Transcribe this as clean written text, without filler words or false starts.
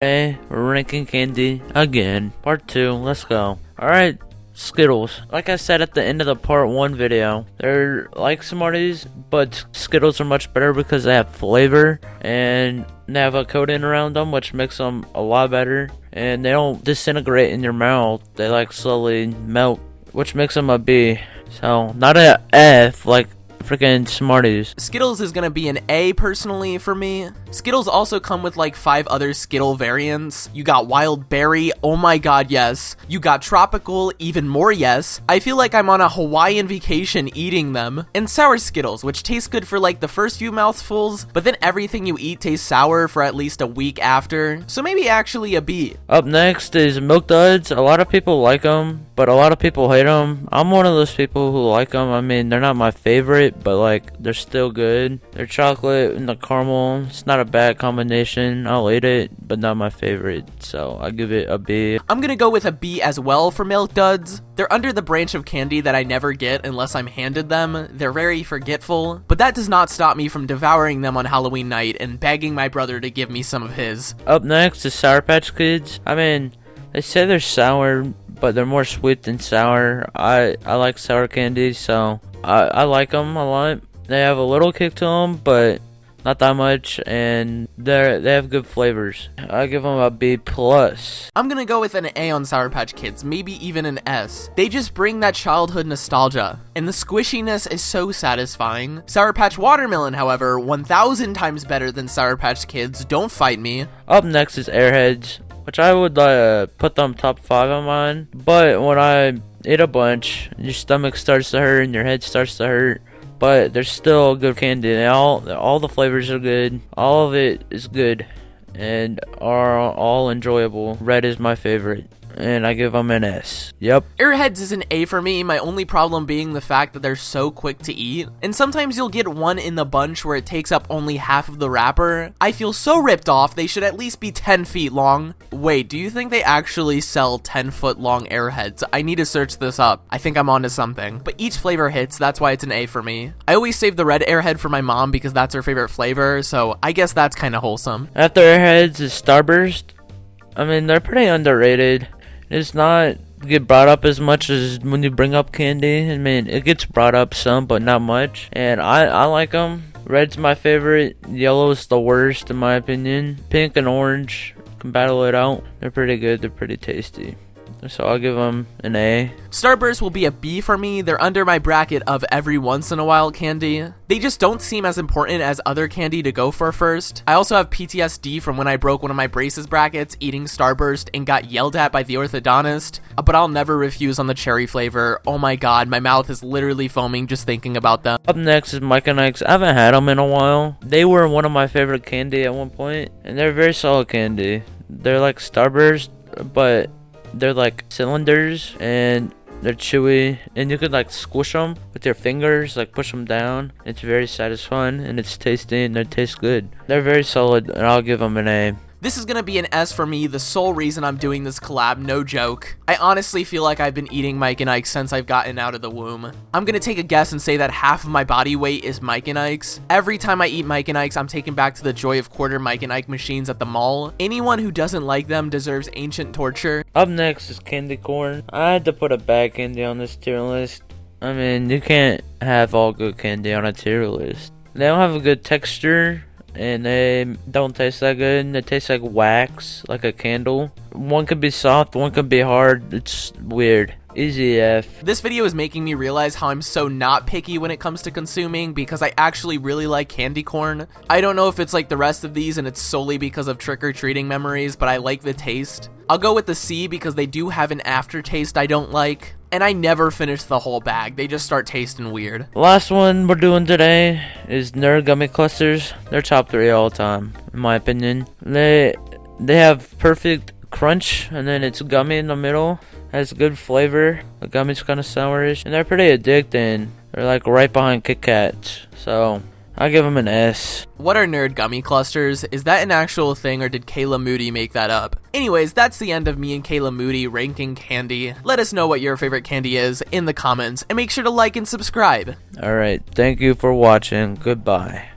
Hey, we're ranking candy again. Part 2, let's go. Alright, Skittles. Like I said at the end of the part 1 video, they're like Smarties, but Skittles are much better because they have flavor and they have a coating around them, which makes them a lot better. And they don't disintegrate in your mouth, they like slowly melt, which makes them a B. So, not a F like freaking Smarties. Skittles is gonna be an A personally for me. Skittles also come with like 5 other Skittle variants. You got Wild Berry, oh my god yes. You got Tropical, even more yes. I feel like I'm on a Hawaiian vacation eating them. And Sour Skittles, which taste good for like the first few mouthfuls, but then everything you eat tastes sour for at least a week after. So maybe actually a B. Up next is Milk Duds. A lot of people like them, but a lot of people hate them. I'm one of those people who like them. I mean, they're not my favorite, but like they're still good. They're chocolate and the caramel. It's not a bad combination. I'll eat it, but not my favorite, so I give it a B. I'm gonna go with a B as well for Milk Duds. They're under the branch of candy that I never get unless I'm handed them. They're very forgetful, but that does not stop me from devouring them on Halloween night and begging my brother to give me some of his. Up next is Sour Patch Kids. I mean, they say they're sour, but they're more sweet than sour. I like sour candy, so I like them a lot. They have a little kick to them, but not that much, and they have good flavors. I give them a B+. I'm gonna go with an A on Sour Patch Kids, maybe even an S. They just bring that childhood nostalgia, and the squishiness is so satisfying. Sour Patch Watermelon, however, 1,000 times better than Sour Patch Kids, don't fight me. Up next is AirHeads, which I would put them top 5 on mine, but when I eat a bunch, your stomach starts to hurt and your head starts to hurt. But they're still good candy. All the flavors are good. All of it is good and are all enjoyable. Red is my favorite, and I give them an S. Yep. AirHeads is an A for me, my only problem being the fact that they're so quick to eat. And sometimes you'll get one in the bunch where it takes up only half of the wrapper. I feel so ripped off, they should at least be 10 feet long. Wait, do you think they actually sell 10-foot long AirHeads? I need to search this up. I think I'm onto something. But each flavor hits, that's why it's an A for me. I always save the red AirHead for my mom because that's her favorite flavor, so I guess that's kind of wholesome. After AirHeads is Starburst. I mean, they're pretty underrated. It's not get brought up as much as when you bring up candy. I mean, it gets brought up some, but not much. And I like them. Red's my favorite. Yellow is the worst, in my opinion. Pink and orange can battle it out. They're pretty good. They're pretty tasty. So I'll give them an A. Starburst will be a B for me. They're under my bracket of every once in a while candy. They just don't seem as important as other candy to go for first. I also have PTSD from when I broke one of my braces brackets eating Starburst and got yelled at by the orthodontist, but I'll never refuse on the cherry flavor. Oh my god, my mouth is literally foaming just thinking about them. Up next is Mike and Ike's. I haven't had them in a while. They were one of my favorite candy at one point, and they're very solid candy. They're like Starburst, but they're like cylinders and they're chewy, and you could like squish them with your fingers, like push them down. It's very satisfying and it's tasty and they taste good. They're very solid, and I'll give them an A. This is gonna be an S for me, the sole reason I'm doing this collab, no joke. I honestly feel like I've been eating Mike and Ike since I've gotten out of the womb. I'm gonna take a guess and say that half of my body weight is Mike and Ike's. Every time I eat Mike and Ike's, I'm taken back to the joy of quarter Mike and Ike machines at the mall. Anyone who doesn't like them deserves ancient torture. Up next is candy corn. I had to put a bad candy on this tier list. I mean, you can't have all good candy on a tier list. They don't have a good texture, and they don't taste that good. They taste like wax, like a candle. One could be soft, one could be hard. It's weird. Easy F. This video is making me realize how I'm so not picky when it comes to consuming because I actually really like candy corn. I don't know if it's like the rest of these and it's solely because of trick-or-treating memories, but I like the taste. I'll go with the C because they do have an aftertaste I don't like. And I never finish the whole bag. They just start tasting weird. Last one we're doing today is Nerd Gummy Clusters. They're top 3 all time, in my opinion. They have perfect crunch, and then it's gummy in the middle. Has good flavor. The gummy's kind of sourish, and they're pretty addicting. They're like right behind Kit Kats. So I give them an S. What are Nerd Gummy Clusters? Is that an actual thing, or did Kayla Moody make that up? Anyways, that's the end of me and Kayla Moody ranking candy. Let us know what your favorite candy is in the comments, and make sure to like and subscribe. Alright, thank you for watching. Goodbye.